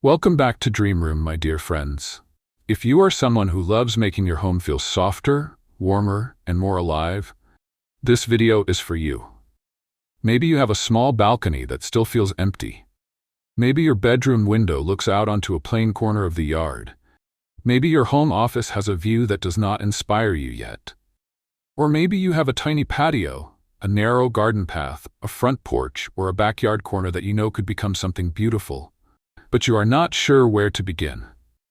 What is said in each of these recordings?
Welcome back to Dream Room, my dear friends. If you are someone who loves making your home feel softer, warmer, and more alive, this video is for you. Maybe you have a small balcony that still feels empty. Maybe your bedroom window looks out onto a plain corner of the yard. Maybe your home office has a view that does not inspire you yet. Or maybe you have a tiny patio, a narrow garden path, a front porch, or a backyard corner that you know could become something beautiful, but you are not sure where to begin.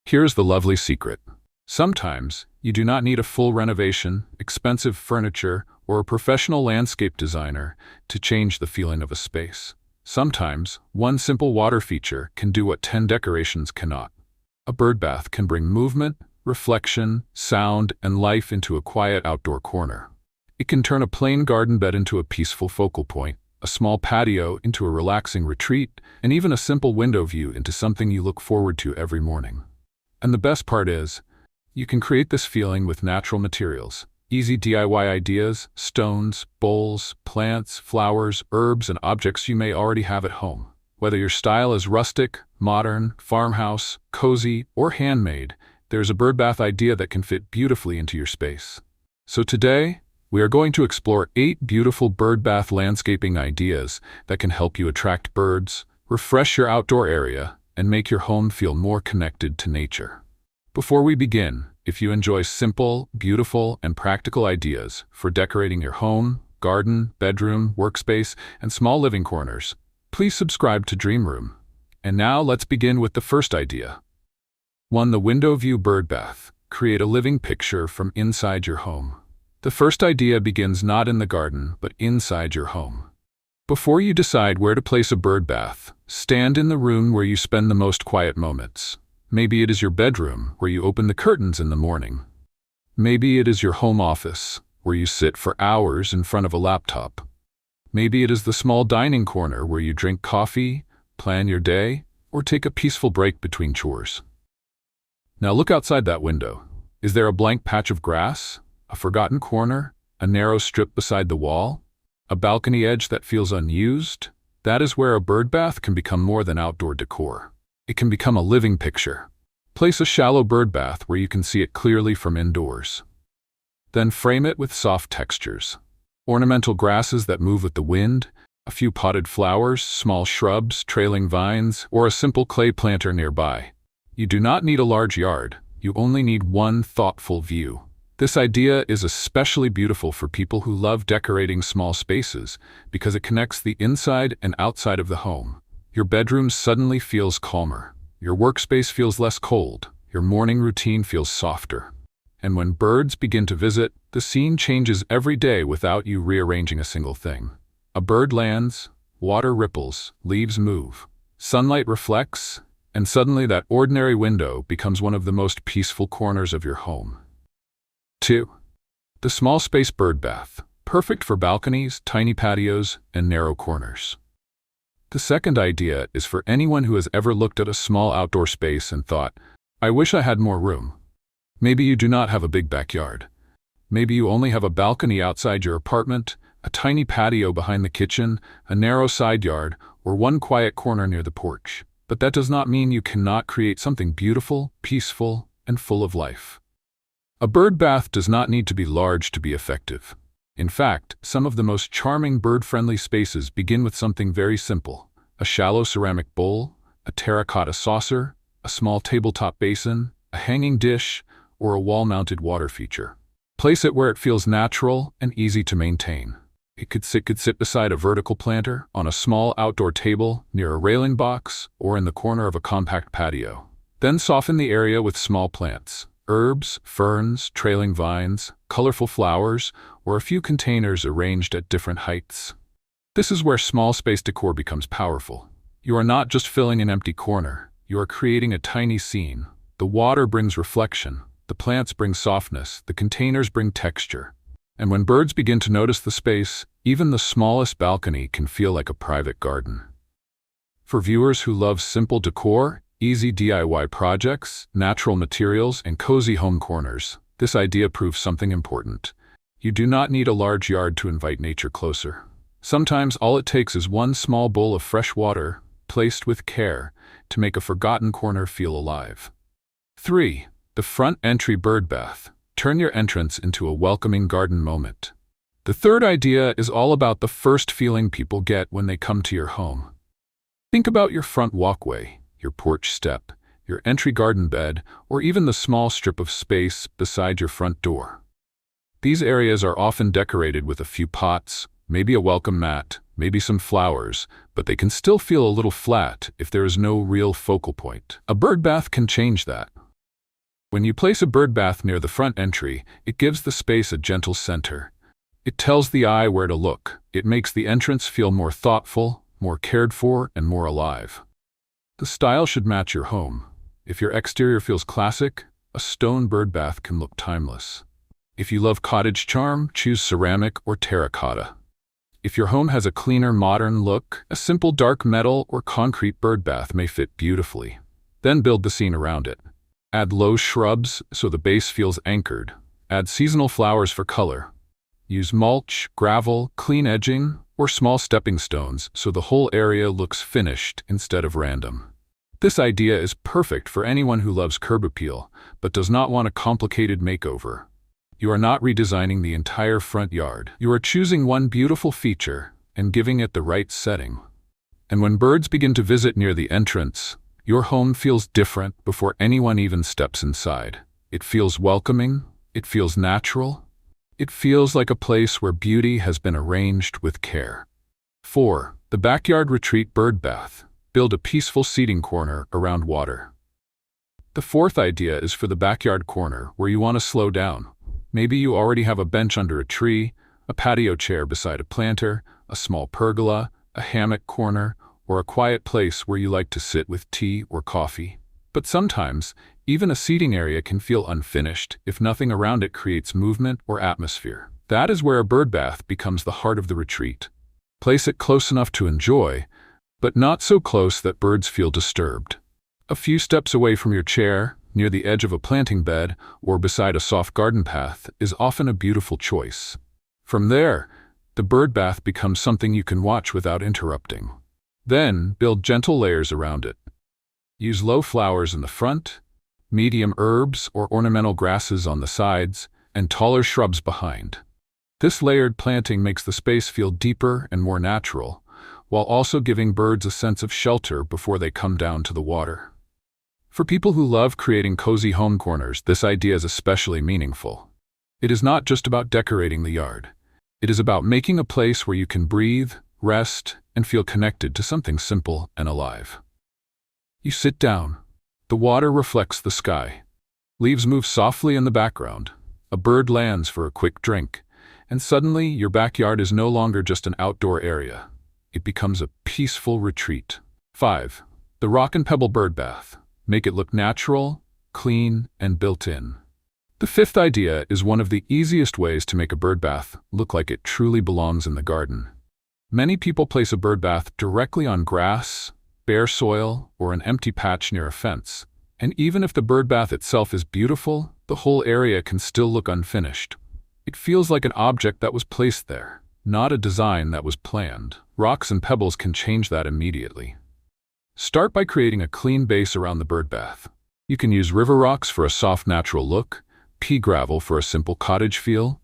Here's the lovely secret. Sometimes, you do not need a full renovation, expensive furniture, or a professional landscape designer to change the feeling of a space. Sometimes, one simple water feature can do what 10 decorations cannot. A bird bath can bring movement, reflection, sound, and life into a quiet outdoor corner. It can turn a plain garden bed into a peaceful focal point, a small patio into a relaxing retreat, and even a simple window view into something you look forward to every morning. And the best part is, you can create this feeling with natural materials. Easy DIY ideas, stones, bowls, plants, flowers, herbs, and objects you may already have at home. Whether your style is rustic, modern, farmhouse, cozy, or handmade, there's a bird bath idea that can fit beautifully into your space. So today, we are going to explore 8 beautiful bird bath landscaping ideas that can help you attract birds, refresh your outdoor area, and make your home feel more connected to nature. Before we begin, if you enjoy simple, beautiful, and practical ideas for decorating your home, garden, bedroom, workspace, and small living corners, please subscribe to Dream Room. And now let's begin with the first idea. 1. The window view bird bath. Create a living picture from inside your home. The first idea begins not in the garden, but inside your home. Before you decide where to place a bird bath, stand in the room where you spend the most quiet moments. Maybe it is your bedroom, where you open the curtains in the morning. Maybe it is your home office, where you sit for hours in front of a laptop. Maybe it is the small dining corner where you drink coffee, plan your day, or take a peaceful break between chores. Now look outside that window. Is there a blank patch of grass? A forgotten corner? A narrow strip beside the wall? A balcony edge that feels unused? That is where a bird bath can become more than outdoor decor. It can become a living picture. Place a shallow bird bath where you can see it clearly from indoors. Then frame it with soft textures. Ornamental grasses that move with the wind, a few potted flowers, small shrubs, trailing vines, or a simple clay planter nearby. You do not need a large yard. You only need one thoughtful view. This idea is especially beautiful for people who love decorating small spaces because it connects the inside and outside of the home. Your bedroom suddenly feels calmer. Your workspace feels less cold. Your morning routine feels softer. And when birds begin to visit, the scene changes every day without you rearranging a single thing. A bird lands, water ripples, leaves move, sunlight reflects, and suddenly that ordinary window becomes one of the most peaceful corners of your home. 2. The small space bird bath. Perfect for balconies, tiny patios, and narrow corners. The second idea is for anyone who has ever looked at a small outdoor space and thought, I wish I had more room. Maybe you do not have a big backyard. Maybe you only have a balcony outside your apartment, a tiny patio behind the kitchen, a narrow side yard, or one quiet corner near the porch. But that does not mean you cannot create something beautiful, peaceful, and full of life. A bird bath does not need to be large to be effective. In fact, some of the most charming bird-friendly spaces begin with something very simple: a shallow ceramic bowl, a terracotta saucer, a small tabletop basin, a hanging dish, or a wall-mounted water feature. Place it where it feels natural and easy to maintain. It could sit beside a vertical planter, on a small outdoor table, near a railing box, or in the corner of a compact patio. Then soften the area with small plants. Herbs, ferns, trailing vines, colorful flowers, or a few containers arranged at different heights. This is where small space decor becomes powerful. You are not just filling an empty corner, you are creating a tiny scene. The water brings reflection, the plants bring softness, the containers bring texture. And when birds begin to notice the space, even the smallest balcony can feel like a private garden. For viewers who love simple decor, easy DIY projects, natural materials, and cozy home corners, this idea proves something important. You do not need a large yard to invite nature closer. Sometimes all it takes is one small bowl of fresh water, placed with care, to make a forgotten corner feel alive. 3. The front entry bird bath. Turn your entrance into a welcoming garden moment. The third idea is all about the first feeling people get when they come to your home. Think about your front walkway, your porch step, your entry garden bed, or even the small strip of space beside your front door. These areas are often decorated with a few pots, maybe a welcome mat, maybe some flowers, but they can still feel a little flat if there is no real focal point. A bird bath can change that. When you place a bird bath near the front entry, it gives the space a gentle center. It tells the eye where to look. It makes the entrance feel more thoughtful, more cared for, and more alive. The style should match your home. If your exterior feels classic, a stone bird bath can look timeless. If you love cottage charm, choose ceramic or terracotta. If your home has a cleaner, modern look, a simple dark metal or concrete bird bath may fit beautifully. Then build the scene around it. Add low shrubs so the base feels anchored. Add seasonal flowers for color. Use mulch, gravel, clean edging, or small stepping stones so the whole area looks finished instead of random. This idea is perfect for anyone who loves curb appeal but does not want a complicated makeover. You are not redesigning the entire front yard. You are choosing one beautiful feature and giving it the right setting. And when birds begin to visit near the entrance, your home feels different before anyone even steps inside. It feels welcoming. It feels natural. It feels like a place where beauty has been arranged with care. 4. The backyard retreat bird bath. Build a peaceful seating corner around water. The fourth idea is for the backyard corner where you want to slow down. Maybe you already have a bench under a tree, a patio chair beside a planter, a small pergola, a hammock corner, or a quiet place where you like to sit with tea or coffee. But sometimes, even a seating area can feel unfinished if nothing around it creates movement or atmosphere. That is where a bird bath becomes the heart of the retreat. Place it close enough to enjoy, but not so close that birds feel disturbed. A few steps away from your chair, near the edge of a planting bed, or beside a soft garden path is often a beautiful choice. From there, the bird bath becomes something you can watch without interrupting. Then, build gentle layers around it. Use low flowers in the front, medium herbs or ornamental grasses on the sides, and taller shrubs behind. This layered planting makes the space feel deeper and more natural, while also giving birds a sense of shelter before they come down to the water. For people who love creating cozy home corners, this idea is especially meaningful. It is not just about decorating the yard. It is about making a place where you can breathe, rest, and feel connected to something simple and alive. You sit down. The water reflects the sky. Leaves move softly in the background. A bird lands for a quick drink. And suddenly, your backyard is no longer just an outdoor area. It becomes a peaceful retreat. 5. The rock and pebble bird bath. Make it look natural, clean, and built in. The fifth idea is one of the easiest ways to make a bird bath look like it truly belongs in the garden. Many people place a bird bath directly on grass, bare soil, or an empty patch near a fence. And even if the bird bath itself is beautiful, the whole area can still look unfinished. It feels like an object that was placed there, not a design that was planned. Rocks and pebbles can change that immediately. Start by creating a clean base around the bird bath. You can use river rocks for a soft, natural look, pea gravel for a simple cottage feel,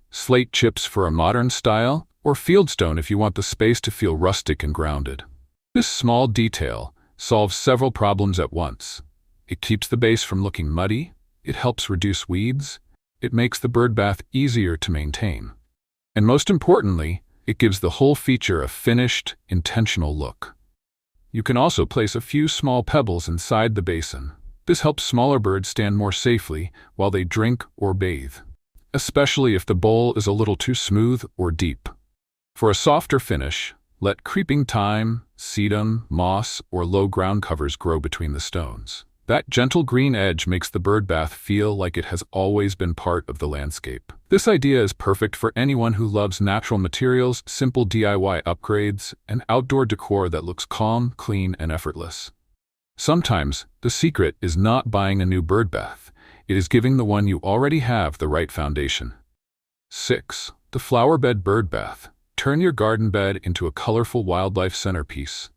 slate chips for a modern style, or fieldstone if you want the space to feel rustic and grounded. This small detail solves several problems at once. It keeps the base from looking muddy, it helps reduce weeds, it makes the bird bath easier to maintain. And most importantly, it gives the whole feature a finished, intentional look. You can also place a few small pebbles inside the basin. This helps smaller birds stand more safely while they drink or bathe, especially if the bowl is a little too smooth or deep. For a softer finish, let creeping thyme, sedum, moss, or low ground covers grow between the stones. That gentle green edge makes the bird bath feel like it has always been part of the landscape. This idea is perfect for anyone who loves natural materials, simple DIY upgrades, and outdoor decor that looks calm, clean, and effortless. Sometimes, the secret is not buying a new bird bath. It is giving the one you already have the right foundation. 6. The flower bed bird bath. Turn your garden bed into a colorful wildlife centerpiece.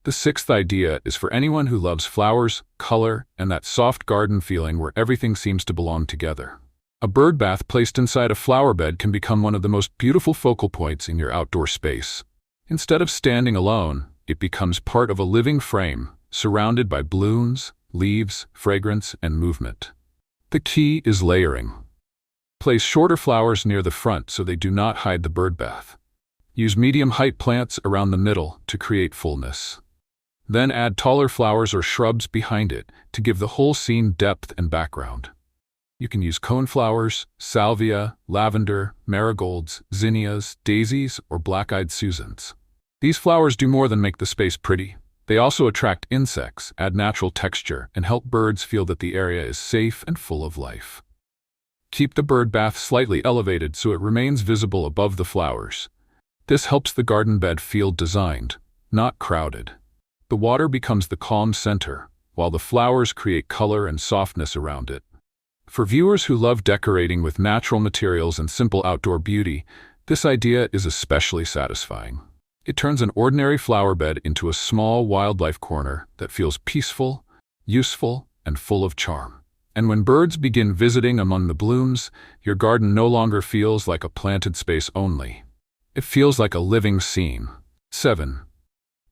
The sixth idea is for anyone who loves flowers, color, and that soft garden feeling where everything seems to belong together. A bird bath placed inside a flower bed can become one of the most beautiful focal points in your outdoor space. Instead of standing alone, it becomes part of a living frame, surrounded by blooms, leaves, fragrance, and movement. The key is layering. Place shorter flowers near the front so they do not hide the bird bath. Use medium-height plants around the middle to create fullness. Then add taller flowers or shrubs behind it to give the whole scene depth and background. You can use coneflowers, salvia, lavender, marigolds, zinnias, daisies, or black-eyed Susans. These flowers do more than make the space pretty. They also attract insects, add natural texture, and help birds feel that the area is safe and full of life. Keep the bird bath slightly elevated so it remains visible above the flowers. This helps the garden bed feel designed, not crowded. The water becomes the calm center, while the flowers create color and softness around it. For viewers who love decorating with natural materials and simple outdoor beauty, this idea is especially satisfying. It turns an ordinary flower bed into a small wildlife corner that feels peaceful, useful, and full of charm. And when birds begin visiting among the blooms, your garden no longer feels like a planted space only. It feels like a living scene. 7.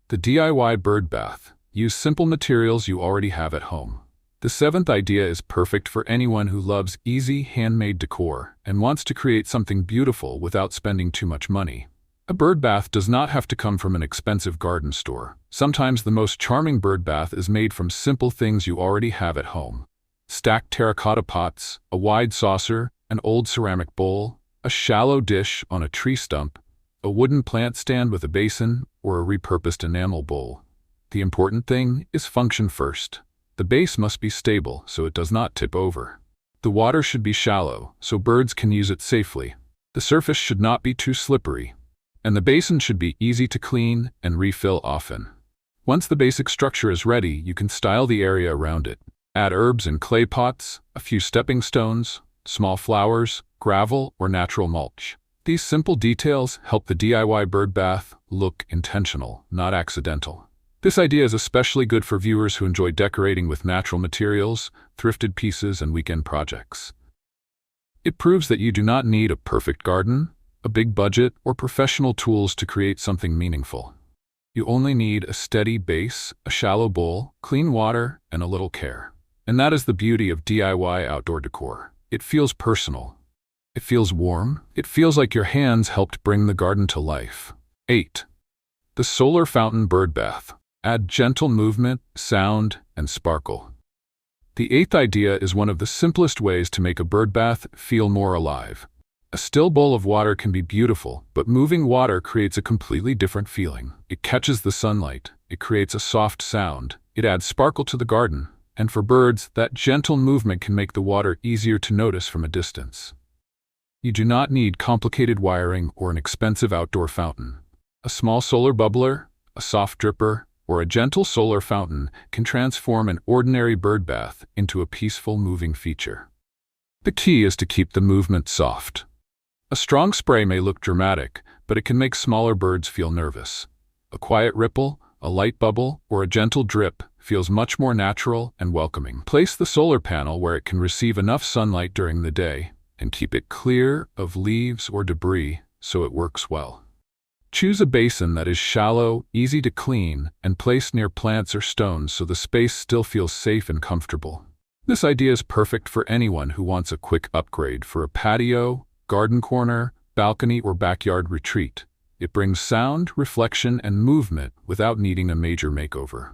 The DIY bird bath. Use simple materials you already have at home. The seventh idea is perfect for anyone who loves easy, handmade decor and wants to create something beautiful without spending too much money. A bird bath does not have to come from an expensive garden store. Sometimes the most charming bird bath is made from simple things you already have at home. Stacked terracotta pots, a wide saucer, an old ceramic bowl, a shallow dish on a tree stump, a wooden plant stand with a basin, or a repurposed enamel bowl. The important thing is function first. The base must be stable so it does not tip over. The water should be shallow so birds can use it safely. The surface should not be too slippery. And the basin should be easy to clean and refill often. Once the basic structure is ready, you can style the area around it. Add herbs in clay pots, a few stepping stones, small flowers, gravel, or natural mulch. These simple details help the DIY bird bath look intentional, not accidental. This idea is especially good for viewers who enjoy decorating with natural materials, thrifted pieces, and weekend projects. It proves that you do not need a perfect garden, a big budget, or professional tools to create something meaningful. You only need a steady base, a shallow bowl, clean water, and a little care. And that is the beauty of DIY outdoor decor. It feels personal. It feels warm. It feels like your hands helped bring the garden to life. 8. The solar fountain bird bath. Add gentle movement, sound, and sparkle. The eighth idea is one of the simplest ways to make a bird bath feel more alive. A still bowl of water can be beautiful, but moving water creates a completely different feeling. It catches the sunlight. It creates a soft sound. It adds sparkle to the garden. And for birds, that gentle movement can make the water easier to notice from a distance. You do not need complicated wiring or an expensive outdoor fountain. A small solar bubbler, a soft dripper, or a gentle solar fountain can transform an ordinary bird bath into a peaceful moving feature. The key is to keep the movement soft. A strong spray may look dramatic, but it can make smaller birds feel nervous. A quiet ripple, a light bubble, or a gentle drip feels much more natural and welcoming. Place the solar panel where it can receive enough sunlight during the day, and keep it clear of leaves or debris so it works well. Choose a basin that is shallow, easy to clean, and place near plants or stones so the space still feels safe and comfortable. This idea is perfect for anyone who wants a quick upgrade for a patio, garden corner, balcony, or backyard retreat. It brings sound, reflection, and movement without needing a major makeover.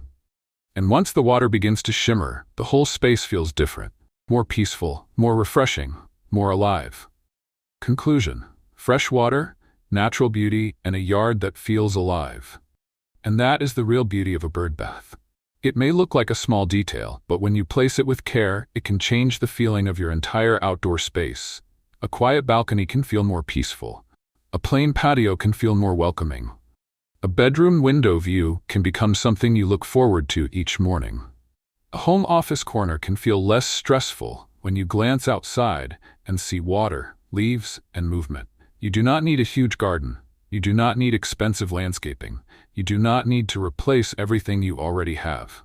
And once the water begins to shimmer, the whole space feels different, more peaceful, more refreshing, more alive. Conclusion: fresh water, natural beauty, and a yard that feels alive. And that is the real beauty of a bird bath. It may look like a small detail, but when you place it with care, it can change the feeling of your entire outdoor space. A quiet balcony can feel more peaceful. A plain patio can feel more welcoming. A bedroom window view can become something you look forward to each morning. A home office corner can feel less stressful when you glance outside and see water, leaves, and movement. You do not need a huge garden. You do not need expensive landscaping. You do not need to replace everything you already have.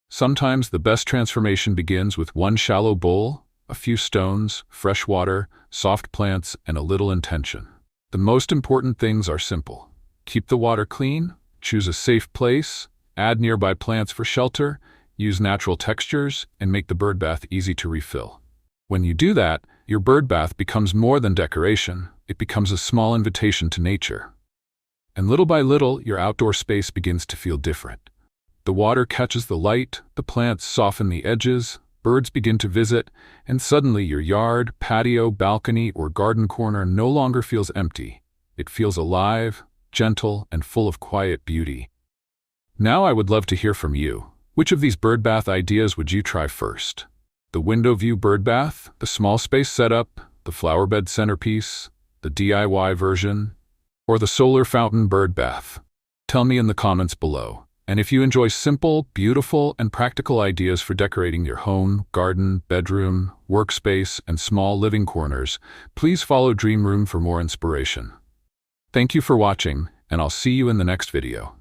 Sometimes the best transformation begins with one shallow bowl, a few stones, fresh water, soft plants, and a little intention. The most important things are simple. Keep the water clean, choose a safe place, add nearby plants for shelter, use natural textures, and make the bird bath easy to refill. When you do that, your bird bath becomes more than decoration. It becomes a small invitation to nature. And little by little, your outdoor space begins to feel different. The water catches the light, the plants soften the edges, birds begin to visit, and suddenly your yard, patio, balcony, or garden corner no longer feels empty. It feels alive, gentle, and full of quiet beauty. Now I would love to hear from you. Which of these bird bath ideas would you try first? The window view bird bath, the small space setup, the flower bed centerpiece, the DIY version, or the solar fountain bird bath? Tell me in the comments below. And if you enjoy simple, beautiful, and practical ideas for decorating your home, garden, bedroom, workspace, and small living corners, please follow Dream Room for more inspiration. Thank you for watching, and I'll see you in the next video.